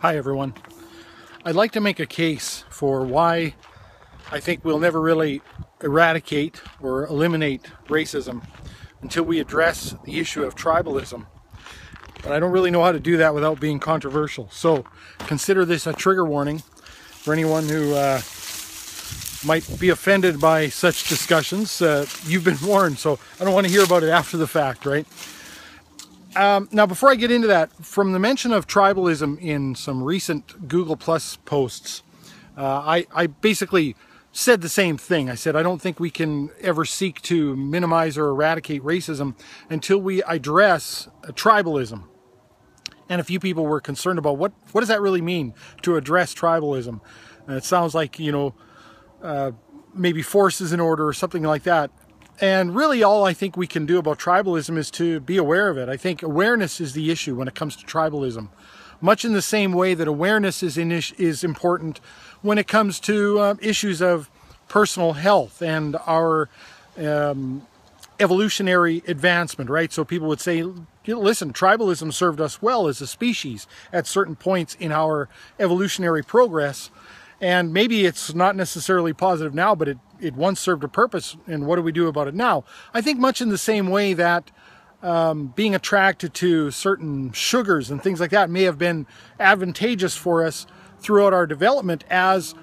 Hi everyone. I'd like to make a case for why I think we'll never really eradicate or eliminate racism until we address the issue of tribalism. But I don't really know how to do that without being controversial. So consider this a trigger warning for anyone who might be offended by such discussions. You've been warned, so I don't want to hear about it after the fact, right? Now, before I get into that, from the mention of tribalism in some recent Google Plus posts, I basically said the same thing. I said, I don't think we can ever seek to minimize or eradicate racism until we address tribalism. And a few people were concerned about what does that really mean to address tribalism? And it sounds like, maybe forces in order or something like that. And really all I think we can do about tribalism is to be aware of it. I think awareness is the issue when it comes to tribalism. Much in the same way that awareness is important when it comes to issues of personal health and our evolutionary advancement, right? So people would say, listen, tribalism served us well as a species at certain points in our evolutionary progress. And maybe it's not necessarily positive now, but it once served a purpose, and what do we do about it now? I think much in the same way that being attracted to certain sugars and things like that may have been advantageous for us throughout our development, as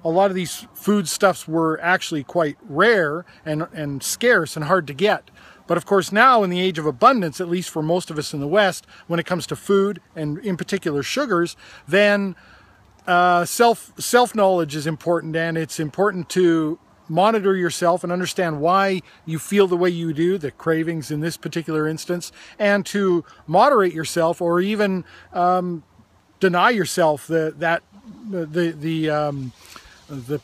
a lot of these foodstuffs were actually quite rare and scarce and hard to get. But of course now, in the age of abundance, at least for most of us in the West, when it comes to food and in particular sugars, then self-knowledge is important, and it's important to monitor yourself and understand why you feel the way you do, the cravings in this particular instance, and to moderate yourself or even deny yourself the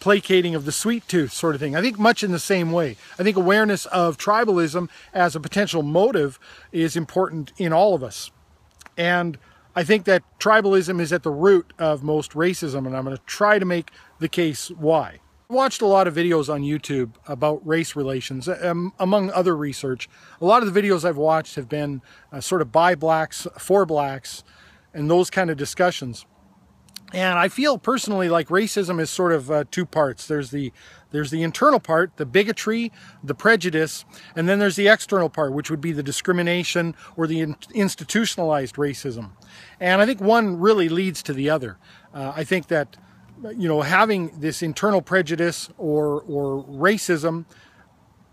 placating of the sweet tooth sort of thing. I think much in the same way. I think awareness of tribalism as a potential motive is important in all of us. And I think that tribalism is at the root of most racism, and I'm going to try to make the case why. I watched a lot of videos on YouTube about race relations, among other research. A lot of the videos I've watched have been sort of by blacks, for blacks, and those kind of discussions. And I feel personally like racism is sort of two parts. There's the internal part, the bigotry, the prejudice, and then there's the external part, which would be the discrimination or the institutionalized racism. And I think one really leads to the other. I think that, having this internal prejudice or racism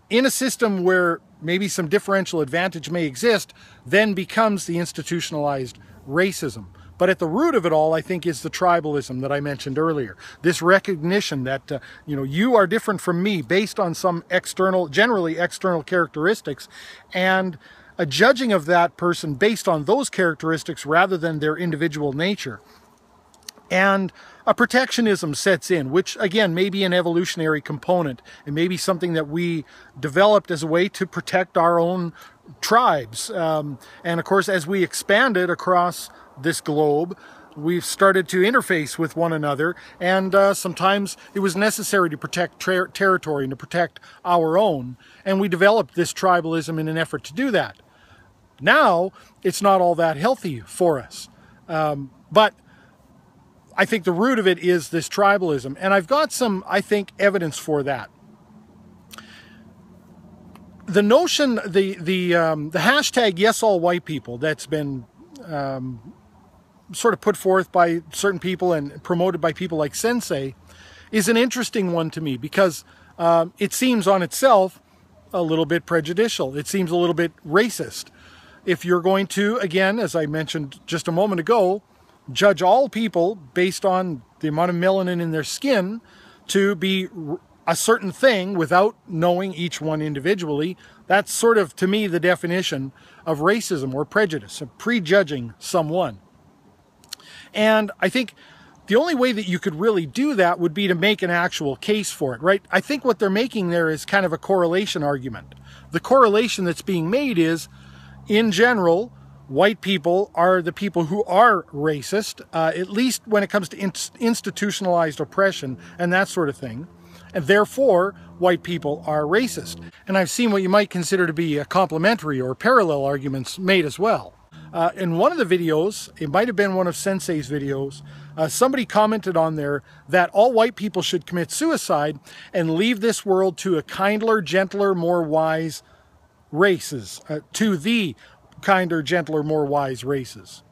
in a system where maybe some differential advantage may exist, then becomes the institutionalized racism. But at the root of it all, I think, is the tribalism that I mentioned earlier. This recognition that, you are different from me based on some generally external characteristics, and a judging of that person based on those characteristics rather than their individual nature. And a protectionism sets in, which again may be an evolutionary component. It may be something that we developed as a way to protect our own tribes. And of course, as we expanded across this globe, we've started to interface with one another, and sometimes it was necessary to protect territory and to protect our own, and we developed this tribalism in an effort to do that. Now, it's not all that healthy for us, but I think the root of it is this tribalism, and I've got some, I think, evidence for that. The notion, the hashtag Yes All White People that's been sort of put forth by certain people and promoted by people like Sensei is an interesting one to me, because it seems on itself a little bit prejudicial. It seems a little bit racist. If you're going to, again, as I mentioned just a moment ago, judge all people based on the amount of melanin in their skin to be a certain thing without knowing each one individually, that's sort of, to me, the definition of racism or prejudice, of prejudging someone. And I think the only way that you could really do that would be to make an actual case for it, right? I think what they're making there is kind of a correlation argument. The correlation that's being made is, in general, white people are the people who are racist, at least when it comes to institutionalized oppression and that sort of thing. And therefore, white people are racist. And I've seen what you might consider to be complementary or parallel arguments made as well. In one of the videos, it might have been one of Sensei's videos, somebody commented on there that all white people should commit suicide and leave this world to a kinder, gentler, more wise races, to the kinder, gentler, more wise races.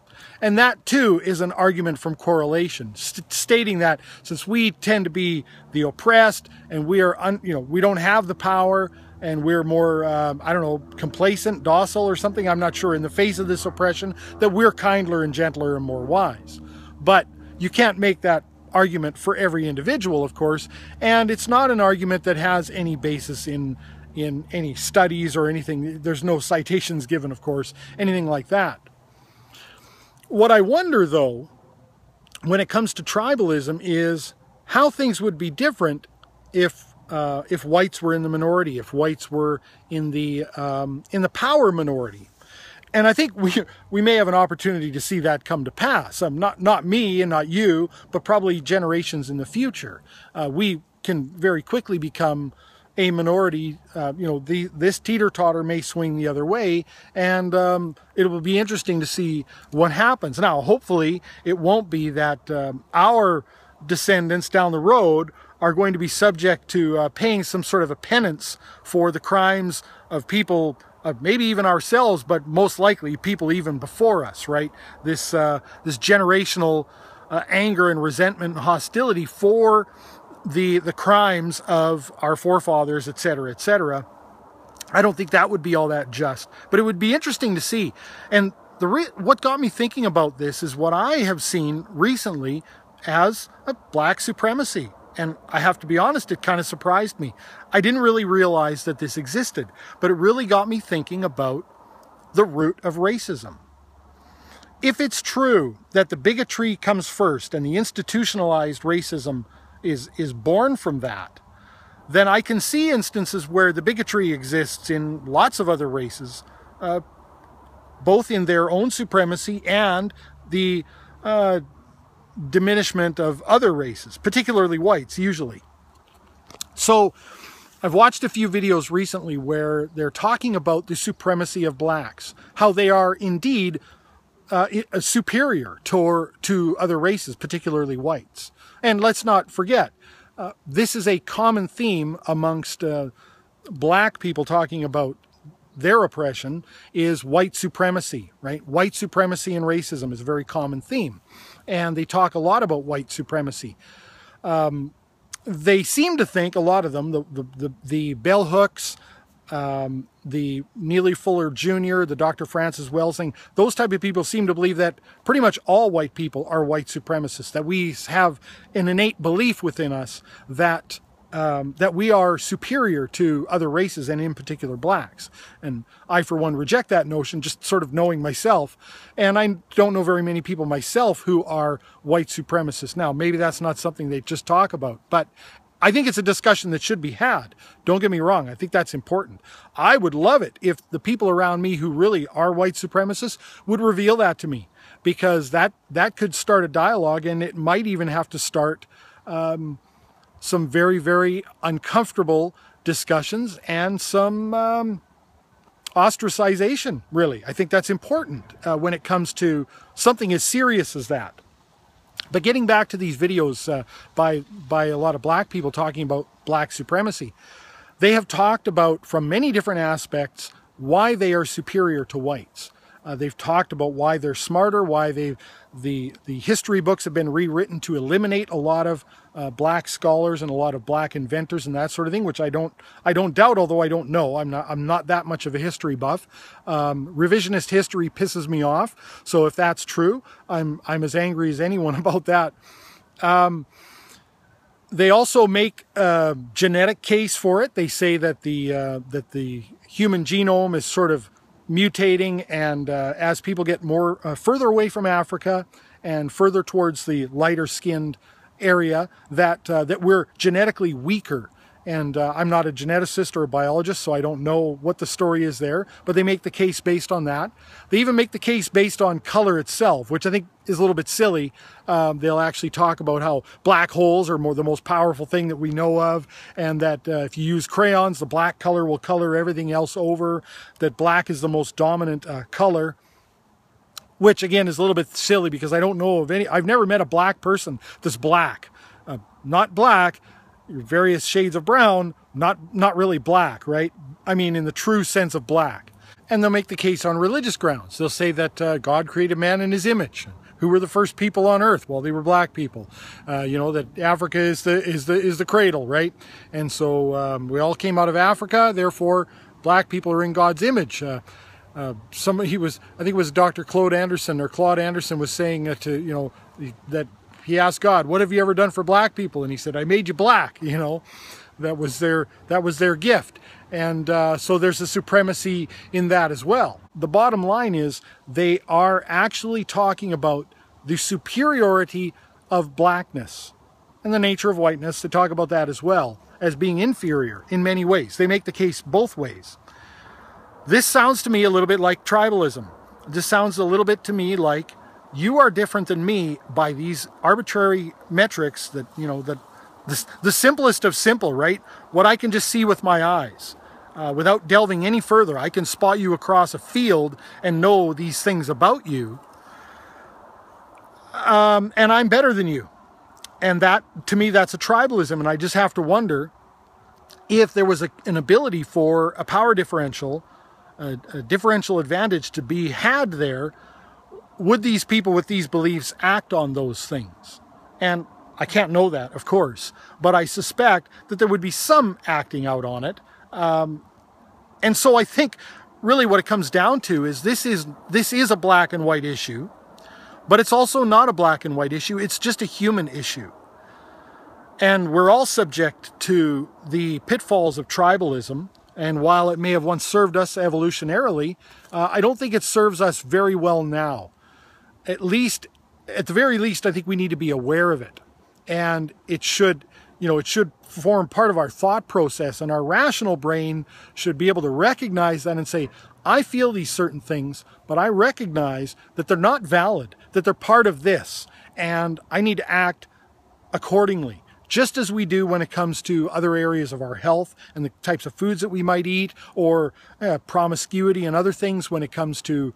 And that too is an argument from correlation, stating that since we tend to be the oppressed and we are, we don't have the power and we're more, I don't know, complacent, docile or something, I'm not sure, in the face of this oppression, that we're kinder and gentler and more wise. But you can't make that argument for every individual, of course, and it's not an argument that has any basis in any studies or anything. There's no citations given, of course, anything like that. What I wonder, though, when it comes to tribalism is how things would be different if whites were in the minority, if whites were in the power minority. And I think we may have an opportunity to see that come to pass. Not me and not you, but probably generations in the future. We can very quickly become a minority. This teeter-totter may swing the other way, and it will be interesting to see what happens. Now, hopefully, it won't be that our descendants down the road are going to be subject to paying some sort of a penance for the crimes of people, maybe even ourselves, but most likely people even before us, right? This generational anger and resentment and hostility for the crimes of our forefathers, etc., etc. I don't think that would be all that just, but it would be interesting to see. And what got me thinking about this is what I have seen recently as a black supremacy. And I have to be honest, it kind of surprised me. I didn't really realize that this existed, but it really got me thinking about the root of racism. If it's true that the bigotry comes first and the institutionalized racism is born from that, then I can see instances where the bigotry exists in lots of other races, both in their own supremacy and the diminishment of other races, particularly whites, usually. So I've watched a few videos recently where they're talking about the supremacy of blacks, how they are indeed superior to other races, particularly whites. And let's not forget, this is a common theme amongst black people talking about their oppression is white supremacy, right? White supremacy and racism is a very common theme. And they talk a lot about white supremacy. They seem to think, a lot of them, the bell hooks, the Neely Fuller Jr., the Dr. Francis Welsing, those type of people seem to believe that pretty much all white people are white supremacists, that we have an innate belief within us that that we are superior to other races, and in particular blacks. And I, for one, reject that notion, just sort of knowing myself. And I don't know very many people myself who are white supremacists. Now, maybe that's not something they just talk about, but I think it's a discussion that should be had. Don't get me wrong. I think that's important. I would love it if the people around me who really are white supremacists would reveal that to me, because that could start a dialogue, and it might even have to start some very, very uncomfortable discussions and some ostracization, really. I think that's important when it comes to something as serious as that. But getting back to these videos by a lot of black people talking about black supremacy, they have talked about, from many different aspects, why they are superior to whites. They've talked about why they're smarter, why the history books have been rewritten to eliminate a lot of black scholars and a lot of black inventors and that sort of thing, which I don't doubt, although I don't know. I'm not that much of a history buff. Revisionist history pisses me off. So if that's true, I'm as angry as anyone about that. They also make a genetic case for it. They say that the human genome is sort of mutating, and as people get more further away from Africa and further towards the lighter skinned area, that we're genetically weaker. And I'm not a geneticist or a biologist, so I don't know what the story is there, but they make the case based on that. They even make the case based on color itself, which I think is a little bit silly. They'll actually talk about how black holes are the most powerful thing that we know of, and that if you use crayons, the black color will color everything else over, that black is the most dominant color. which again is a little bit silly because I don't know of any, I've never met a black person that's black. Not black, various shades of brown, not really black, right? I mean, in the true sense of black. And they'll make the case on religious grounds. They'll say that God created man in his image. Who were the first people on earth? Well, they were black people. You know, that Africa is the cradle, right? And so we all came out of Africa, therefore black people are in God's image. I think it was Dr. Claude Anderson was saying that he asked God, what have you ever done for black people? And he said, I made you black, you know. That was their gift. And so there's a supremacy in that as well. The bottom line is they are actually talking about the superiority of blackness and the nature of whiteness. They talk about that as well as being inferior in many ways. They make the case both ways. This sounds to me a little bit like tribalism. This sounds a little bit to me like you are different than me by these arbitrary metrics that, you know, that the simplest of simple, right? What I can just see with my eyes. Without delving any further, I can spot you across a field and know these things about you. And I'm better than you. And that, to me, that's a tribalism. And I just have to wonder if there was an ability for a power differential, a differential advantage to be had there, would these people with these beliefs act on those things? And I can't know that, of course, but I suspect that there would be some acting out on it. And so I think really what it comes down to is this is a black and white issue, but it's also not a black and white issue. It's just a human issue. And we're all subject to the pitfalls of tribalism. And while it may have once served us evolutionarily, I don't think it serves us very well now. At the very least, I think we need to be aware of it. And it should form part of our thought process, and our rational brain should be able to recognize that and say, I feel these certain things, but I recognize that they're not valid, that they're part of this, and I need to act accordingly. Just as we do when it comes to other areas of our health and the types of foods that we might eat, or promiscuity and other things when it comes to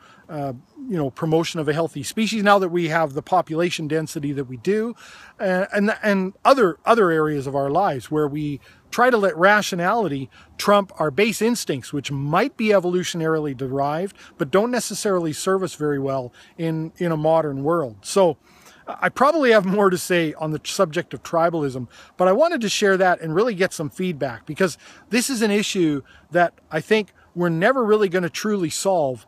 promotion of a healthy species, now that we have the population density that we do, and other areas of our lives where we try to let rationality trump our base instincts, which might be evolutionarily derived, but don't necessarily serve us very well in a modern world. So I probably have more to say on the subject of tribalism, but I wanted to share that and really get some feedback, because this is an issue that I think we're never really going to truly solve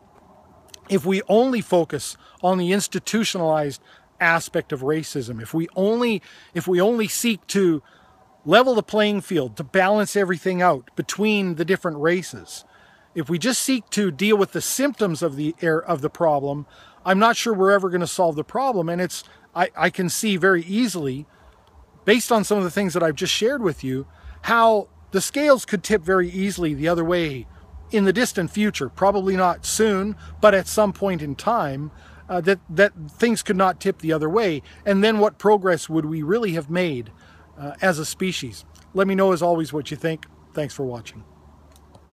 if we only focus on the institutionalized aspect of racism. If we only seek to level the playing field, to balance everything out between the different races. If we just seek to deal with the symptoms of the problem, I'm not sure we're ever going to solve the problem. And I can see very easily, based on some of the things that I've just shared with you, how the scales could tip very easily the other way in the distant future. Probably not soon, but at some point in time, that things could not tip the other way. And then what progress would we really have made as a species? Let me know, as always, what you think. Thanks for watching.